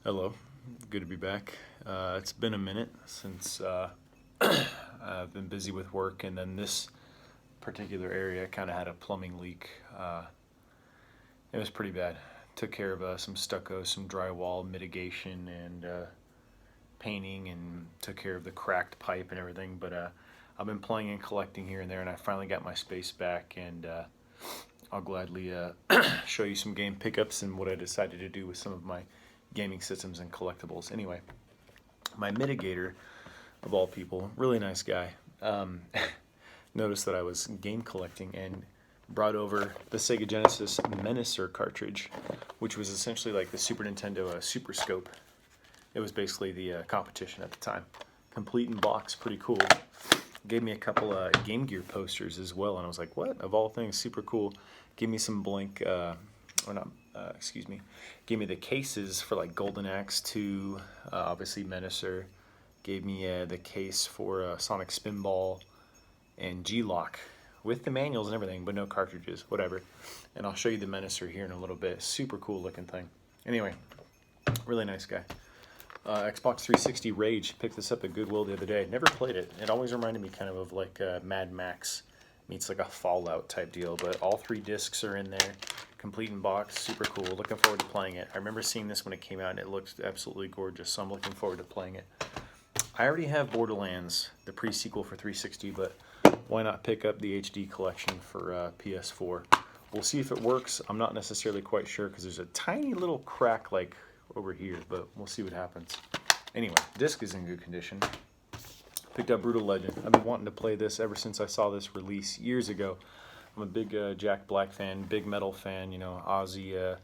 Hello, good to be back. It's been a minute since I've been busy with work, and then this particular area kind of had a plumbing leak. It was pretty bad. Took care of some stucco, some drywall mitigation, and painting, and took care of the cracked pipe and everything. But I've been playing and collecting here and there, and I finally got my space back, and I'll gladly show you some game pickups and what I decided to do with some of my gaming systems and collectibles. Anyway, my mitigator, of all people, really nice guy, noticed that I was game collecting and brought over the Sega Genesis Menacer cartridge, which was essentially like the Super Nintendo Super Scope. It was basically the competition at the time. Complete in box, pretty cool. Gave me a couple Game Gear posters as well, and I was like, what? Of all things, super cool. Gave me some blank, gave me the cases for like Golden Axe 2, obviously Menacer. Gave me the case for Sonic Spinball and G-Lock with the manuals and everything, but no cartridges, whatever. And I'll show you the Menacer here in a little bit. Super cool looking thing. Anyway, really nice guy. Xbox 360 Rage, picked this up at Goodwill the other day. Never played it. It always reminded me kind of like Mad Max meets like a Fallout type deal, but all 3 discs are in there, complete in box, super cool. Looking forward to playing it. I remember seeing this when it came out and it looked absolutely gorgeous, so I'm looking forward to playing it. I already have Borderlands, the pre-sequel for 360, but why not pick up the HD collection for PS4? We'll see if it works. I'm not necessarily quite sure because there's a tiny little crack like over here, but we'll see what happens. Anyway, disc is in good condition. Picked up Brutal Legend. I've been wanting to play this ever since I saw this release years ago. I'm a big Jack Black fan, big metal fan, you know, Ozzy,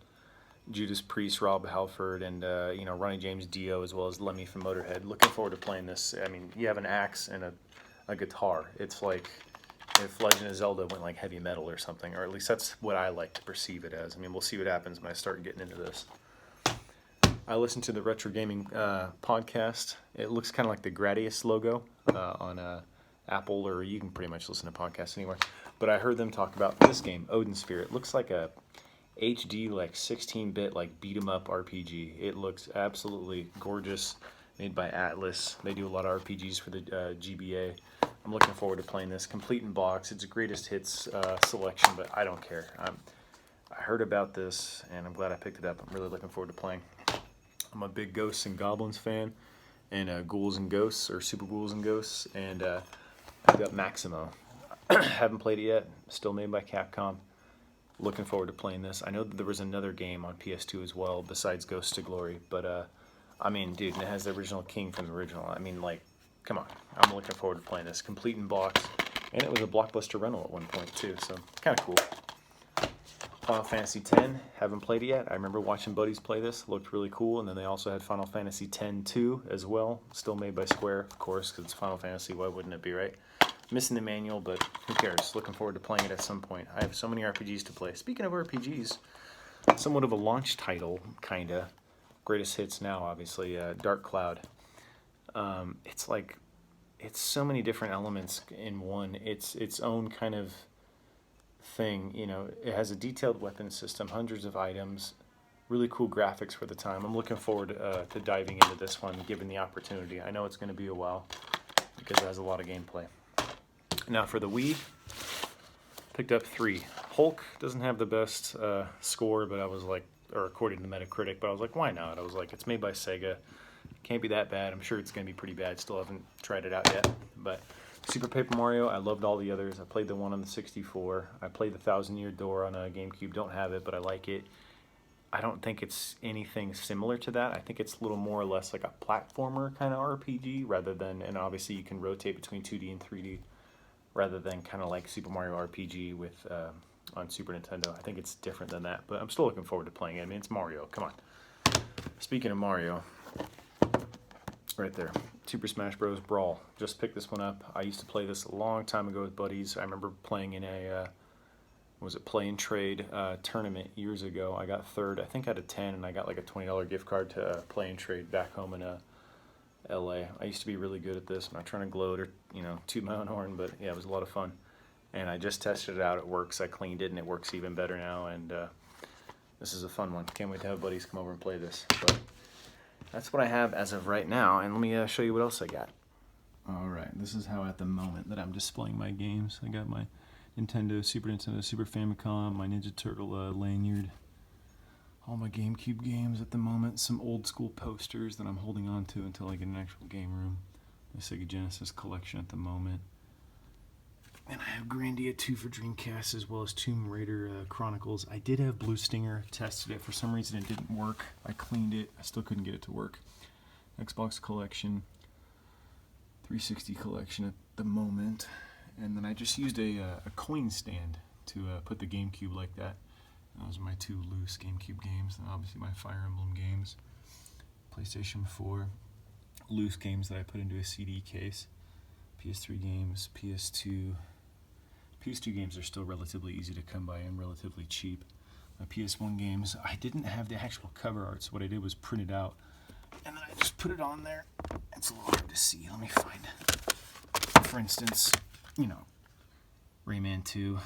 Judas Priest, Rob Halford, and you know, Ronnie James Dio, as well as Lemmy from Motorhead. Looking forward to playing this. I mean, you have an axe and a guitar. It's like if Legend of Zelda went like heavy metal or something, or at least that's what I like to perceive it as. I mean, we'll see what happens when I start getting into this. I listened to the Retro Gaming podcast. It looks kind of like the Gradius logo on Apple, or you can pretty much listen to podcasts anywhere. But I heard them talk about this game, Odin Sphere. It looks like a HD, like 16-bit, like beat-em-up RPG. It looks absolutely gorgeous, made by Atlas. They do a lot of RPGs for the GBA. I'm looking forward to playing this. Complete in box. It's a greatest hits selection, but I don't care. I heard about this, and I'm glad I picked it up. I'm really looking forward to playing. I'm a big Ghosts and Goblins fan, and Ghouls and Ghosts, or Super Ghouls and Ghosts, and I've got Maximo. Haven't played it yet, still made by Capcom. Looking forward to playing this. I know that there was another game on PS2 as well, besides Ghosts to Glory, but I mean, dude, it has the original King from the original. I mean, like, come on. I'm looking forward to playing this. Complete in box, and it was a Blockbuster rental at one point, too, so kind of cool. Final Fantasy X, haven't played it yet. I remember watching buddies play this, looked really cool, and then they also had Final Fantasy X-2 as well, still made by Square, of course, because it's Final Fantasy, why wouldn't it be, right? Missing the manual, but who cares? Looking forward to playing it at some point. I have so many RPGs to play. Speaking of RPGs, somewhat of a launch title, kinda. Greatest hits now, obviously, Dark Cloud. It's like, it's so many different elements in one. It's its own kind of thing, you know. It has a detailed weapon system, hundreds of items, really cool graphics for the time. I'm looking forward to diving into this one, given the opportunity. I know it's going to be a while because it has a lot of gameplay. Now for the Wii, picked up 3. Hulk doesn't have the best score, but I was like, or according to Metacritic, but I was like, why not? I was like, it's made by Sega, can't be that bad. I'm sure it's going to be pretty bad. Still haven't tried it out yet, but Super Paper Mario, I loved all the others. I played the one on the 64. I played the Thousand Year Door on a GameCube. Don't have it, but I like it. I don't think it's anything similar to that. I think it's a little more or less like a platformer kind of RPG rather than, and obviously you can rotate between 2D and 3D rather than kind of like Super Mario RPG with on Super Nintendo. I think it's different than that, but I'm still looking forward to playing it. I mean, it's Mario. Come on. Speaking of Mario, right there, Super Smash Bros. Brawl. Just picked this one up. I used to play this a long time ago with buddies. I remember playing in a, play and trade tournament years ago. I got third, I think out of 10, and I got like a $20 gift card to play and trade back home in LA. I used to be really good at this. I'm not trying to gloat or, you know, toot my own horn, but yeah, it was a lot of fun. And I just tested it out. It works. I cleaned it, and it works even better now. And this is a fun one. Can't wait to have buddies come over and play this. But that's what I have as of right now, and let me show you what else I got. Alright, this is how at the moment that I'm displaying my games. I got my Nintendo, Super Famicom, my Ninja Turtle lanyard, all my GameCube games at the moment, some old school posters that I'm holding on to until I get an actual game room, my Sega Genesis collection at the moment. And I have Grandia 2 for Dreamcast, as well as Tomb Raider Chronicles. I did have Blue Stinger, tested it. For some reason it didn't work. I cleaned it. I still couldn't get it to work. Xbox collection, 360 collection at the moment. And then I just used a coin stand to put the GameCube like that. Those are my 2 loose GameCube games. And obviously my Fire Emblem games. PlayStation 4. Loose games that I put into a CD case. PS3 games, PS2. PS2 games are still relatively easy to come by and relatively cheap. My PS1 games, I didn't have the actual cover art, so what I did was print it out, and then I just put it on there. It's a little hard to see. Let me find it. For instance, you know, Rayman 2.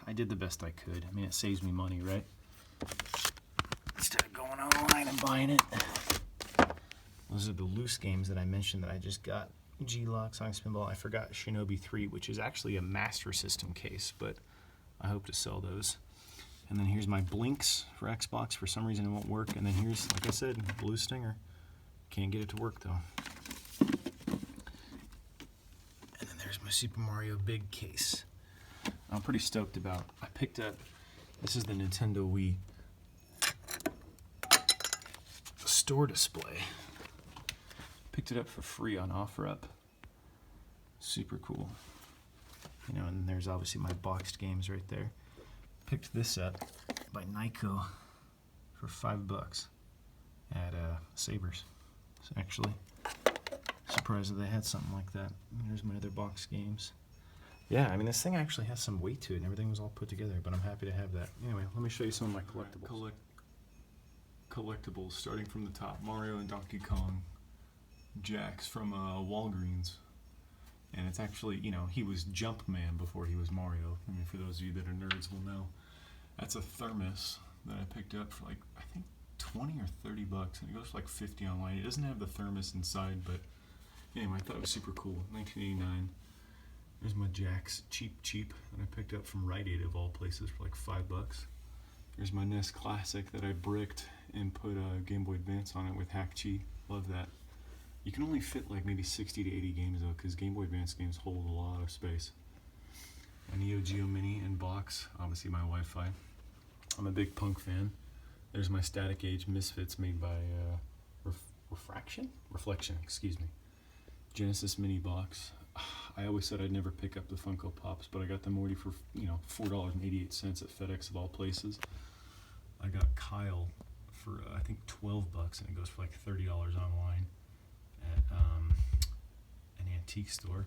I did the best I could. I mean, it saves me money, right? Instead of going online and buying it. Those are the loose games that I mentioned that I just got. G-Lock, Sonic Spinball. I forgot Shinobi 3, which is actually a Master System case, but I hope to sell those. And then here's my Blinks for Xbox. For some reason it won't work. And then here's, like I said, Blue Stinger. Can't get it to work though. And then there's my Super Mario big case. I'm pretty stoked about. I picked up, this is the Nintendo Wii store display. Picked it up for free on OfferUp. Super cool. You know, and there's obviously my boxed games right there. Picked this up by Nyko for $5 at Sabres. So actually, surprised that they had something like that. And there's my other box games. Yeah, I mean, this thing actually has some weight to it, and everything was all put together, but I'm happy to have that. Anyway, let me show you some of my collectibles. Collectibles, starting from the top. Mario and Donkey Kong. Jax from Walgreens. And it's actually, you know, he was Jumpman before he was Mario. I mean, for those of you that are nerds will know. That's a thermos that I picked up for like, I think 20 or 30 bucks, and it goes for like 50 online. It doesn't have the thermos inside, but anyway, I thought it was super cool. 1989. There's my Jax, cheap, that I picked up from Rite Aid of all places for like $5. There's my NES Classic that I bricked and put a Game Boy Advance on it with Hack-Chi. Love that. You can only fit like maybe 60 to 80 games though, because Game Boy Advance games hold a lot of space. A Neo Geo Mini in box, obviously my Wi-Fi. I'm a big Punk fan. There's my Static Age Misfits made by Reflection, excuse me. Genesis Mini box. I always said I'd never pick up the Funko Pops, but I got them already for, you know, $4.88 at FedEx of all places. I got Kyle for I think $12, and it goes for like $30 online at an antique store.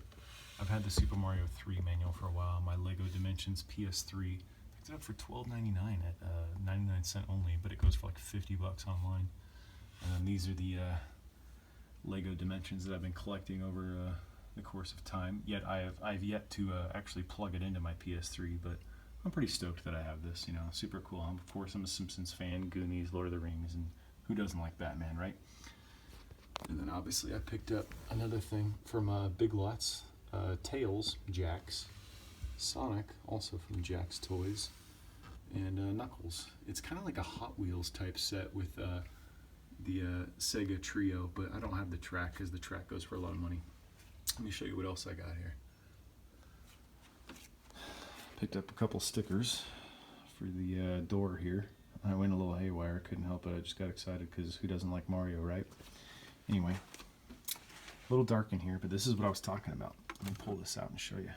I've had the Super Mario 3 manual for a while. My Lego Dimensions PS3. Picked it up for $12.99 at 99¢ only, but it goes for like $50 online. And then these are the Lego Dimensions that I've been collecting over the course of time. Yet I've yet to actually plug it into my PS3, but I'm pretty stoked that I have this. You know, super cool. Of course, I'm a Simpsons fan, Goonies, Lord of the Rings, and who doesn't like Batman, right? And then obviously I picked up another thing from Big Lots, Tails, Jax, Sonic, also from Jax Toys, and Knuckles. It's kind of like a Hot Wheels type set with the Sega Trio, but I don't have the track because the track goes for a lot of money. Let me show you what else I got here. Picked up a couple stickers for the door here. I went a little haywire, couldn't help it. I just got excited because who doesn't like Mario, right? Anyway, a little dark in here, but this is what I was talking about. Let me pull this out and show you.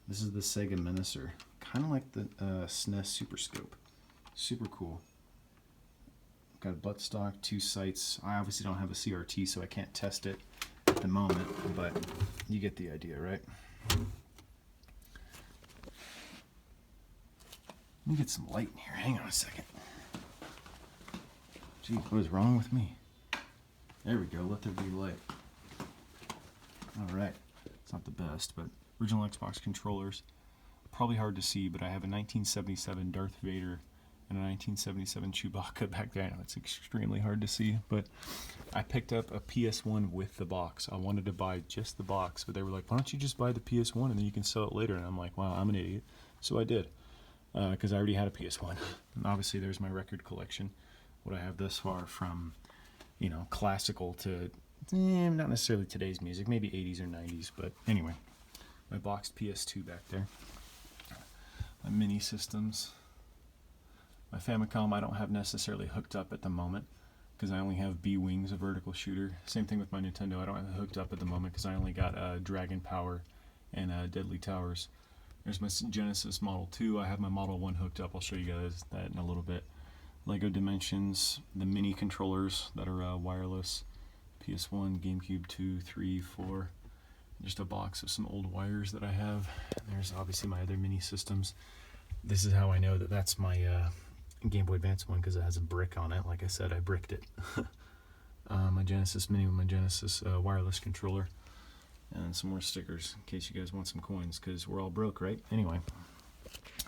This is the Sega Menacer, kind of like the SNES Super Scope. Super cool. Got a buttstock, 2 sights. I obviously don't have a CRT, so I can't test it at the moment, but you get the idea, right? Let me get some light in here. Hang on a second. Gee, what is wrong with me? There we go. Let there be light. All right. It's not the best, but original Xbox controllers. Probably hard to see, but I have a 1977 Darth Vader and a 1977 Chewbacca back there. I know it's extremely hard to see, but I picked up a PS1 with the box. I wanted to buy just the box, but they were like, why don't you just buy the PS1 and then you can sell it later? And I'm like, wow, I'm an idiot. So I did, because I already had a PS1. And obviously, there's my record collection, what I have thus far from, you know, classical to, not necessarily today's music, maybe 80s or 90s, but anyway, my boxed PS2 back there. My mini systems. My Famicom I don't have necessarily hooked up at the moment because I only have B-Wings, a vertical shooter. Same thing with my Nintendo. I don't have it hooked up at the moment because I only got Dragon Power and Deadly Towers. There's my Genesis Model 2. I have my Model 1 hooked up. I'll show you guys that in a little bit. Lego Dimensions, the mini controllers that are wireless. PS1, GameCube 2, 3, 4. Just a box of some old wires that I have. There's obviously my other mini systems. This is how I know that that's my Game Boy Advance one, because it has a brick on it. Like I said, I bricked it. My Genesis Mini with my Genesis wireless controller. And some more stickers in case you guys want some coins, because we're all broke, right? Anyway,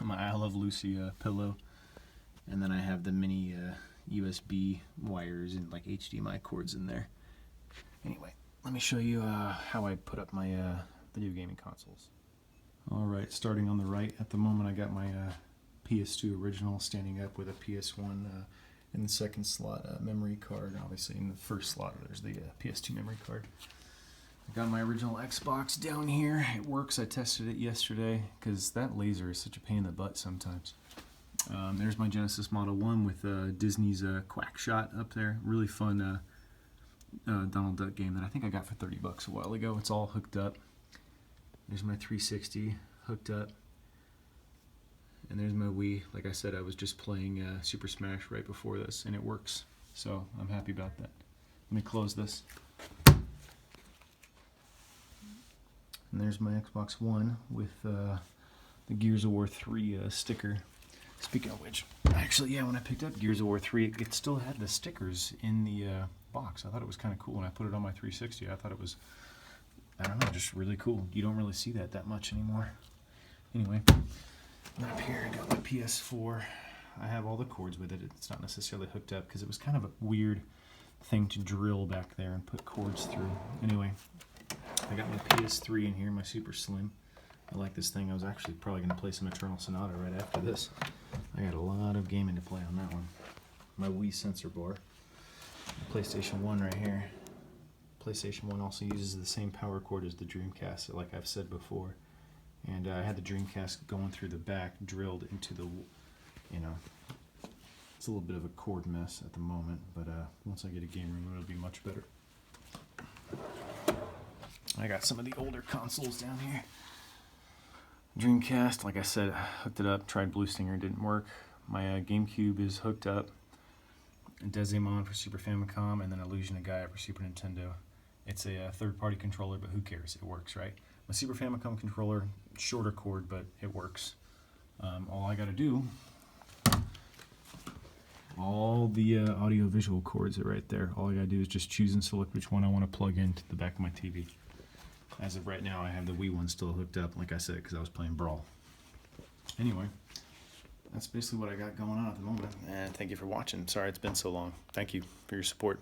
my I Love Lucy pillow. And then I have the mini USB wires and like HDMI cords in there. Anyway, let me show you how I put up my video gaming consoles. Alright, starting on the right, at the moment I got my PS2 original standing up with a PS1 in the second slot memory card. Obviously in the first slot there's the PS2 memory card. I got my original Xbox down here. It works. I tested it yesterday because that laser is such a pain in the butt sometimes. There's my Genesis Model 1 with Disney's Quack Shot up there. Really fun Donald Duck game that I think I got for $30 a while ago. It's all hooked up. There's my 360 hooked up. And there's my Wii. Like I said, I was just playing Super Smash right before this, and it works. So I'm happy about that. Let me close this. And there's my Xbox One with the Gears of War 3 sticker. Speaking of which, actually, yeah, when I picked up Gears of War 3, it still had the stickers in the box. I thought it was kind of cool when I put it on my 360. I thought it was, I don't know, just really cool. You don't really see that much anymore. Anyway, up here I got my PS4. I have all the cords with it. It's not necessarily hooked up because it was kind of a weird thing to drill back there and put cords through. Anyway, I got my PS3 in here, my Super Slim. I like this thing. I was actually probably going to play some Eternal Sonata right after this. I got a lot of gaming to play on that one. My Wii sensor bar. PlayStation 1 right here. PlayStation 1 also uses the same power cord as the Dreamcast, like I've said before. And I had the Dreamcast going through the back, drilled into the, you know, it's a little bit of a cord mess at the moment, but once I get a game room, it'll be much better. I got some of the older consoles down here. Dreamcast, like I said, hooked it up, tried Blue Stinger, didn't work. My GameCube is hooked up. Desimon for Super Famicom, and then Illusion of Gaia for Super Nintendo. It's a third-party controller, but who cares? It works, right? My Super Famicom controller, shorter cord, but it works. All I gotta do, all the audio-visual cords are right there. All I gotta do is just choose and select which one I want to plug into the back of my TV. As of right now, I have the Wii one still hooked up, like I said, because I was playing Brawl. Anyway, that's basically what I got going on at the moment. And thank you for watching. Sorry it's been so long. Thank you for your support.